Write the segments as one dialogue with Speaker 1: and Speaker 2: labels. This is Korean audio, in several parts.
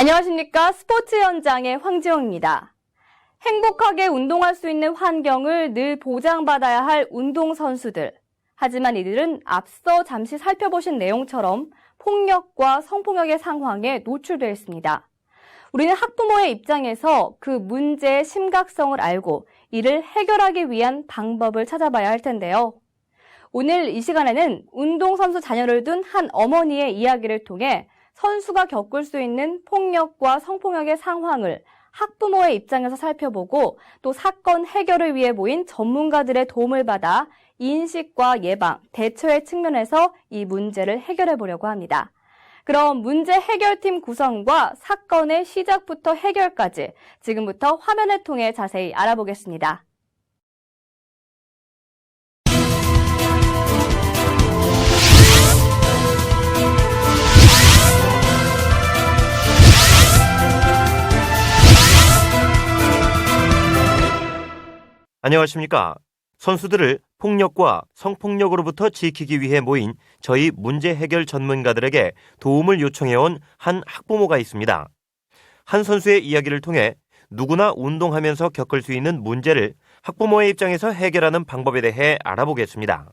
Speaker 1: 안녕하십니까. 스포츠 현장의 황지영입니다. 행복하게 운동할 수 있는 환경을 늘 보장받아야 할 운동선수들. 하지만 이들은 앞서 잠시 살펴보신 내용처럼 폭력과 성폭력의 상황에 노출되어 있습니다. 우리는 학부모의 입장에서 그 문제의 심각성을 알고 이를 해결하기 위한 방법을 찾아봐야 할 텐데요. 오늘 이 시간에는 운동선수 자녀를 둔 한 어머니의 이야기를 통해 선수가 겪을 수 있는 폭력과 성폭력의 상황을 학부모의 입장에서 살펴보고 또 사건 해결을 위해 모인 전문가들의 도움을 받아 인식과 예방, 대처의 측면에서 이 문제를 해결해 보려고 합니다. 그럼 문제 해결팀 구성과 사건의 시작부터 해결까지 지금부터 화면을 통해 자세히 알아보겠습니다.
Speaker 2: 안녕하십니까. 선수들을 폭력과 성폭력으로부터 지키기 위해 모인 저희 문제 해결 전문가들에게 도움을 요청해온 한 학부모가 있습니다. 한 선수의 이야기를 통해 누구나 운동하면서 겪을 수 있는 문제를 학부모의 입장에서 해결하는 방법에 대해 알아보겠습니다.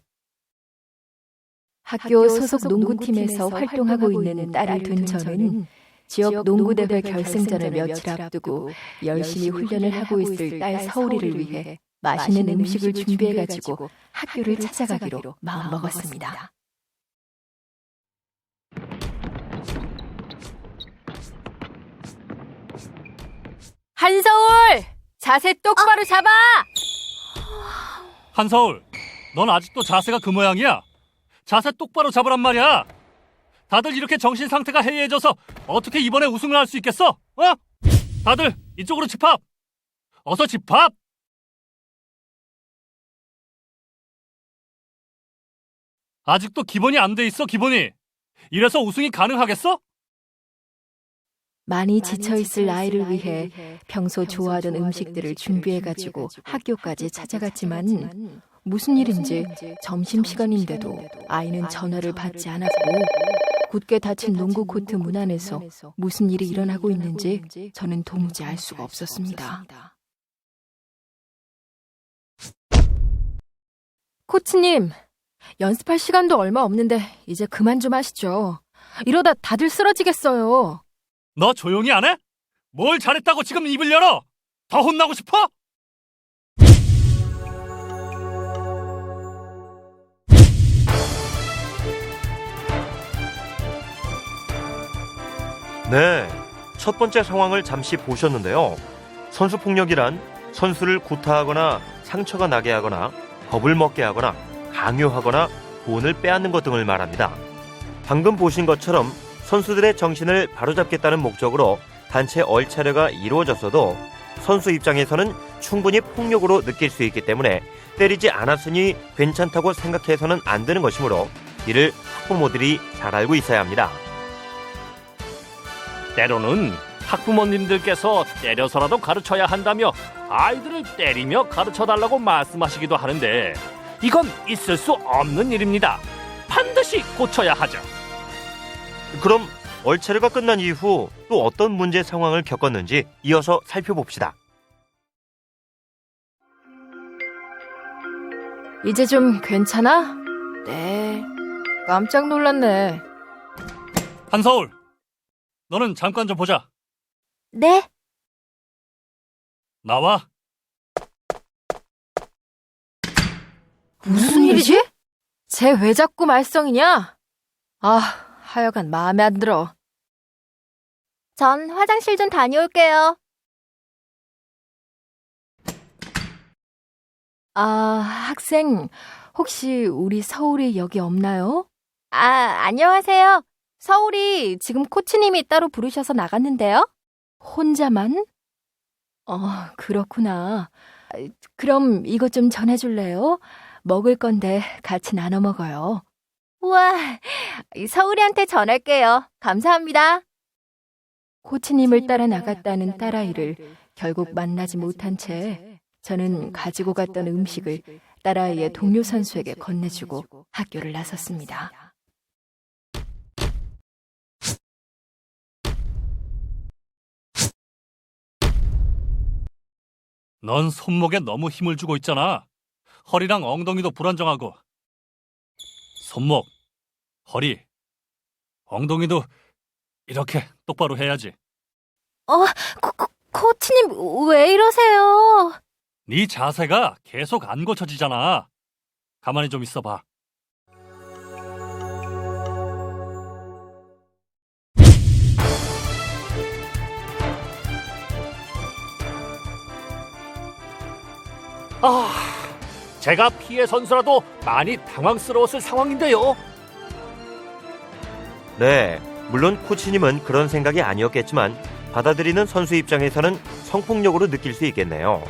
Speaker 3: 학교 소속 농구팀에서 활동하고 있는 딸을 둔 저는 지역 농구대회 결승전을 며칠 앞두고 열심히 훈련을 하고 있을 딸 서울이를 위해 맛있는 음식을 준비해가지고 학교를 찾아가기로 마음먹었습니다.
Speaker 4: 한서울! 자세 똑바로 잡아!
Speaker 5: 한서울, 넌 아직도 자세가 그 모양이야. 자세 똑바로 잡으란 말이야. 다들 이렇게 정신 상태가 해이해져서 어떻게 이번에 우승을 할 수 있겠어? 어? 다들 이쪽으로 집합! 어서 집합! 아직도 기본이 안 돼 있어, 기본이. 이래서 우승이 가능하겠어?
Speaker 3: 많이 지쳐있을 아이를 위해 평소 좋아하던 음식들을 준비해가지고 학교까지 찾아갔지만 무슨 일인지 점심시간인데도 아이는 전화를 받지 않았고 굳게 닫힌 농구 코트 문 안에서 무슨 일이 일어나고 있는지 저는 도무지 알 수가 없었습니다.
Speaker 4: 코치님, 연습할 시간도 얼마 없는데 이제 그만 좀 하시죠. 이러다 다들 쓰러지겠어요.
Speaker 5: 너 조용히 안 해? 뭘 잘했다고 지금 입을 열어? 더 혼나고 싶어?
Speaker 2: 네, 첫 번째 상황을 잠시 보셨는데요. 선수 폭력이란 선수를 구타하거나 상처가 나게 하거나 겁을 먹게 하거나 강요하거나 돈을 빼앗는 것 등을 말합니다. 방금 보신 것처럼 선수들의 정신을 바로잡겠다는 목적으로 단체 얼차려가 이루어졌어도 선수 입장에서는 충분히 폭력으로 느낄 수 있기 때문에 때리지 않았으니 괜찮다고 생각해서는 안 되는 것이므로 이를 학부모들이 잘 알고 있어야 합니다.
Speaker 6: 때로는 학부모님들께서 때려서라도 가르쳐야 한다며 아이들을 때리며 가르쳐달라고 말씀하시기도 하는데 이건 있을 수 없는 일입니다. 반드시 고쳐야 하죠.
Speaker 2: 그럼 얼차려가 끝난 이후 또 어떤 문제 상황을 겪었는지 이어서 살펴봅시다.
Speaker 4: 이제 좀 괜찮아? 네. 깜짝 놀랐네.
Speaker 5: 한서울, 너는 잠깐 좀 보자.
Speaker 4: 네?
Speaker 5: 나와.
Speaker 4: 무슨 일이지? 쟤 왜 자꾸 말썽이냐? 아, 하여간 마음에 안 들어.
Speaker 7: 전 화장실 좀 다녀올게요.
Speaker 3: 아, 학생, 혹시 우리 서울이 여기 없나요?
Speaker 7: 안녕하세요. 서울이 지금 코치님이 따로 부르셔서 나갔는데요.
Speaker 3: 혼자만? 그렇구나. 그럼 이것 좀 전해줄래요? 먹을 건데 같이 나눠 먹어요.
Speaker 7: 우와, 서울이한테 전할게요. 감사합니다.
Speaker 3: 코치님을 따라 나갔다는 딸아이를 결국 만나지 못한 채 저는 가지고 갔던 음식을 딸아이의 동료 선수에게 건네주고 학교를 나섰습니다.
Speaker 5: 넌 손목에 너무 힘을 주고 있잖아. 허리랑 엉덩이도 불안정하고. 손목, 허리, 엉덩이도 이렇게 똑바로 해야지.
Speaker 7: 코치님, 왜 이러세요?
Speaker 5: 네 자세가 계속 안 고쳐지잖아. 가만히 좀 있어봐.
Speaker 6: 제가 피해 선수라도 많이 당황스러웠을 상황인데요.
Speaker 2: 네, 물론 코치님은 그런 생각이 아니었겠지만 받아들이는 선수 입장에서는 성폭력으로 느낄 수 있겠네요.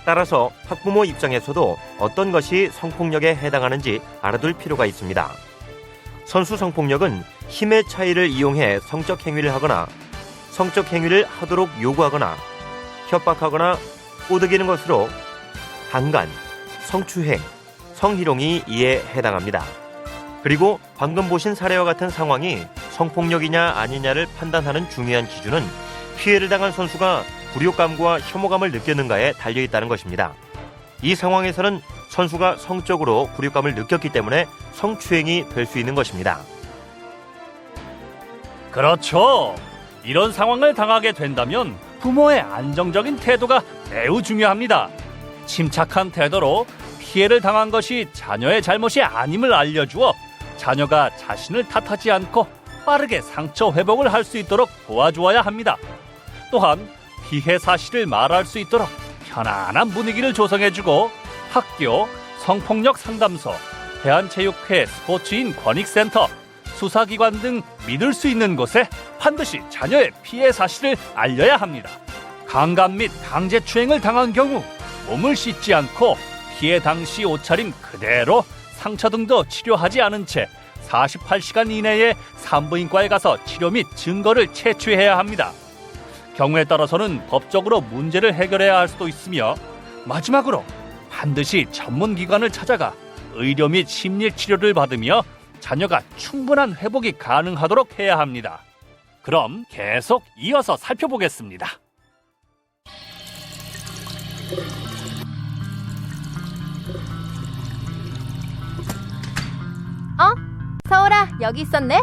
Speaker 2: 따라서 학부모 입장에서도 어떤 것이 성폭력에 해당하는지 알아둘 필요가 있습니다. 선수 성폭력은 힘의 차이를 이용해 성적 행위를 하거나 성적 행위를 하도록 요구하거나 협박하거나 꼬드기는 것으로 강간, 성추행, 성희롱이 이에 해당합니다. 그리고 방금 보신 사례와 같은 상황이 성폭력이냐 아니냐를 판단하는 중요한 기준은 피해를 당한 선수가 굴욕감과 혐오감을 느꼈는가에 달려있다는 것입니다. 이 상황에서는 선수가 성적으로 굴욕감을 느꼈기 때문에 성추행이 될 수 있는 것입니다.
Speaker 6: 그렇죠. 이런 상황을 당하게 된다면 부모의 안정적인 태도가 매우 중요합니다. 침착한 태도로 피해를 당한 것이 자녀의 잘못이 아님을 알려주어 자녀가 자신을 탓하지 않고 빠르게 상처 회복을 할 수 있도록 도와주어야 합니다. 또한 피해 사실을 말할 수 있도록 편안한 분위기를 조성해주고 학교, 성폭력 상담소, 대한체육회 스포츠인 권익센터, 수사기관 등 믿을 수 있는 곳에 반드시 자녀의 피해 사실을 알려야 합니다. 강간 및 강제추행을 당한 경우 몸을 씻지 않고 피해 당시 옷차림 그대로 상처 등도 치료하지 않은 채 48시간 이내에 산부인과에 가서 치료 및 증거를 채취해야 합니다. 경우에 따라서는 법적으로 문제를 해결해야 할 수도 있으며 마지막으로 반드시 전문기관을 찾아가 의료 및 심리치료를 받으며 자녀가 충분한 회복이 가능하도록 해야 합니다. 그럼 계속 이어서 살펴보겠습니다.
Speaker 7: 서울아, 여기 있었네?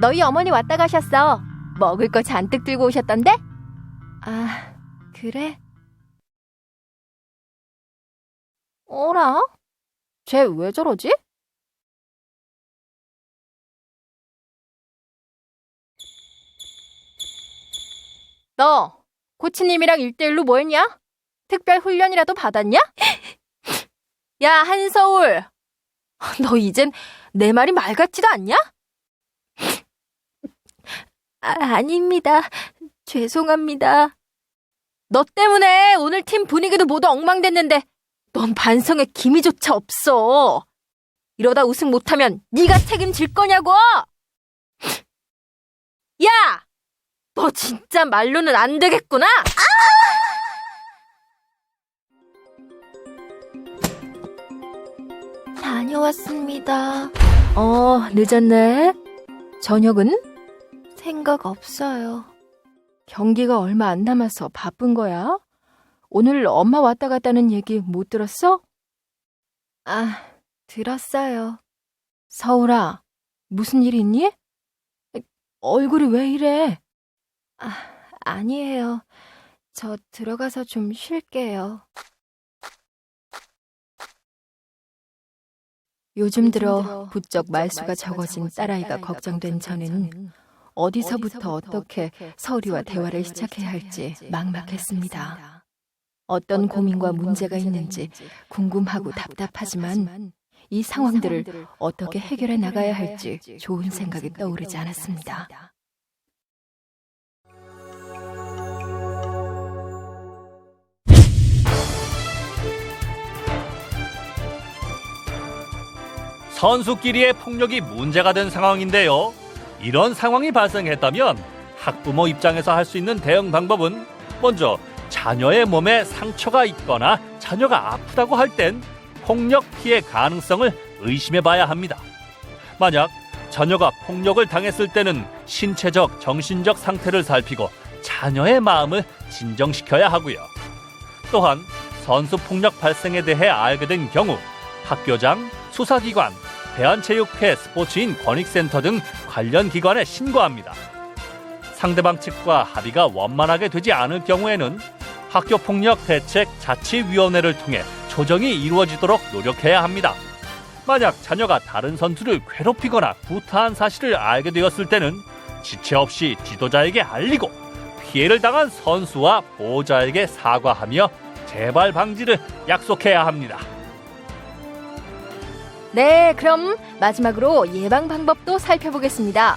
Speaker 7: 너희 어머니 왔다 가셨어. 먹을 거 잔뜩 들고 오셨던데? 아, 그래? 어라? 쟤 왜 저러지? 너, 코치님이랑 1대1로 뭐 했냐? 특별 훈련이라도 받았냐? 야, 한서울! 너 이젠 내 말이 말 같지도 않냐? 아닙니다. 죄송합니다. 너 때문에 오늘 팀 분위기도 모두 엉망됐는데 넌 반성의 기미조차 없어. 이러다 우승 못하면 네가 책임질 거냐고! 야! 너 진짜 말로는 안 되겠구나! 다녀왔습니다.
Speaker 3: 늦었네. 저녁은?
Speaker 7: 생각 없어요.
Speaker 3: 경기가 얼마 안 남아서 바쁜 거야? 오늘 엄마 왔다 갔다는 얘기 못 들었어?
Speaker 7: 아, 들었어요.
Speaker 3: 서울아, 무슨 일 있니? 얼굴이 왜 이래?
Speaker 7: 아니에요. 저 들어가서 좀 쉴게요.
Speaker 3: 요즘 들어 부쩍 말수가 적어진 딸아이가 걱정된 저는 어디서부터 어떻게 서울이와 대화를 시작해야 할지 막막했습니다. 어떤 고민과 문제가 있는지 궁금하고 답답하지만 이 상황들을 어떻게 해결해 나가야 할지 좋은 생각이 떠오르지 않았습니다.
Speaker 5: 선수끼리의 폭력이 문제가 된 상황인데요. 이런 상황이 발생했다면 학부모 입장에서 할 수 있는 대응 방법은 먼저 자녀의 몸에 상처가 있거나 자녀가 아프다고 할 땐 폭력 피해 가능성을 의심해 봐야 합니다. 만약 자녀가 폭력을 당했을 때는 신체적, 정신적 상태를 살피고 자녀의 마음을 진정시켜야 하고요. 또한 선수 폭력 발생에 대해 알게 된 경우 학교장, 수사기관, 대한체육회 스포츠인 권익센터 등 관련 기관에 신고합니다. 상대방 측과 합의가 원만하게 되지 않을 경우에는 학교폭력 대책 자치위원회를 통해 조정이 이루어지도록 노력해야 합니다. 만약 자녀가 다른 선수를 괴롭히거나 구타한 사실을 알게 되었을 때는 지체 없이 지도자에게 알리고 피해를 당한 선수와 보호자에게 사과하며 재발 방지를 약속해야 합니다.
Speaker 4: 네, 그럼 마지막으로 예방 방법도 살펴보겠습니다.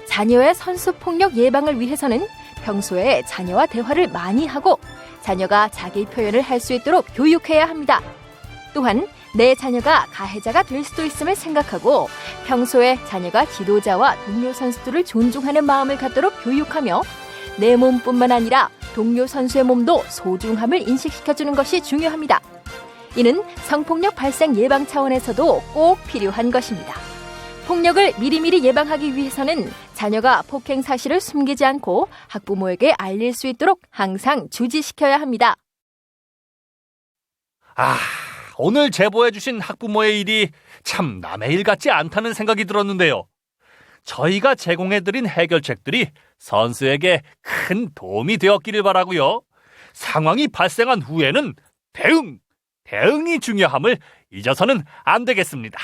Speaker 4: 자녀의 선수 폭력 예방을 위해서는 평소에 자녀와 대화를 많이 하고 자녀가 자기 표현을 할 수 있도록 교육해야 합니다. 또한 내 자녀가 가해자가 될 수도 있음을 생각하고 평소에 자녀가 지도자와 동료 선수들을 존중하는 마음을 갖도록 교육하며 내 몸뿐만 아니라 동료 선수의 몸도 소중함을 인식시켜주는 것이 중요합니다. 이는 성폭력 발생 예방 차원에서도 꼭 필요한 것입니다. 폭력을 미리미리 예방하기 위해서는 자녀가 폭행 사실을 숨기지 않고 학부모에게 알릴 수 있도록 항상 주지시켜야 합니다.
Speaker 5: 오늘 제보해주신 학부모의 일이 참 남의 일 같지 않다는 생각이 들었는데요. 저희가 제공해드린 해결책들이 선수에게 큰 도움이 되었기를 바라고요. 상황이 발생한 후에는 대응이 중요함을 잊어서는 안 되겠습니다.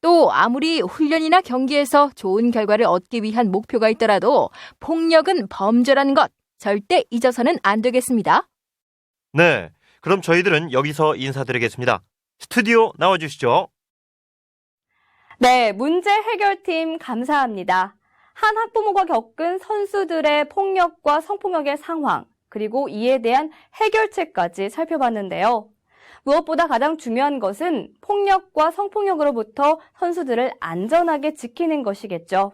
Speaker 4: 또 아무리 훈련이나 경기에서 좋은 결과를 얻기 위한 목표가 있더라도 폭력은 범죄라는 것 절대 잊어서는 안 되겠습니다.
Speaker 2: 네, 그럼 저희들은 여기서 인사드리겠습니다. 스튜디오 나와주시죠.
Speaker 1: 네, 문제 해결팀 감사합니다. 한 학부모가 겪은 선수들의 폭력과 성폭력의 상황, 그리고 이에 대한 해결책까지 살펴봤는데요. 무엇보다 가장 중요한 것은 폭력과 성폭력으로부터 선수들을 안전하게 지키는 것이겠죠.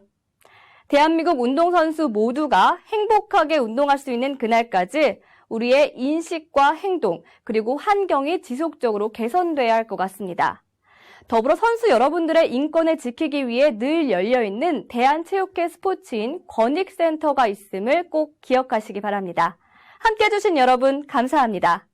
Speaker 1: 대한민국 운동선수 모두가 행복하게 운동할 수 있는 그날까지 우리의 인식과 행동, 그리고 환경이 지속적으로 개선돼야 할 것 같습니다. 더불어 선수 여러분들의 인권을 지키기 위해 늘 열려있는 대한체육회 스포츠인 권익센터가 있음을 꼭 기억하시기 바랍니다. 함께해 주신 여러분 감사합니다.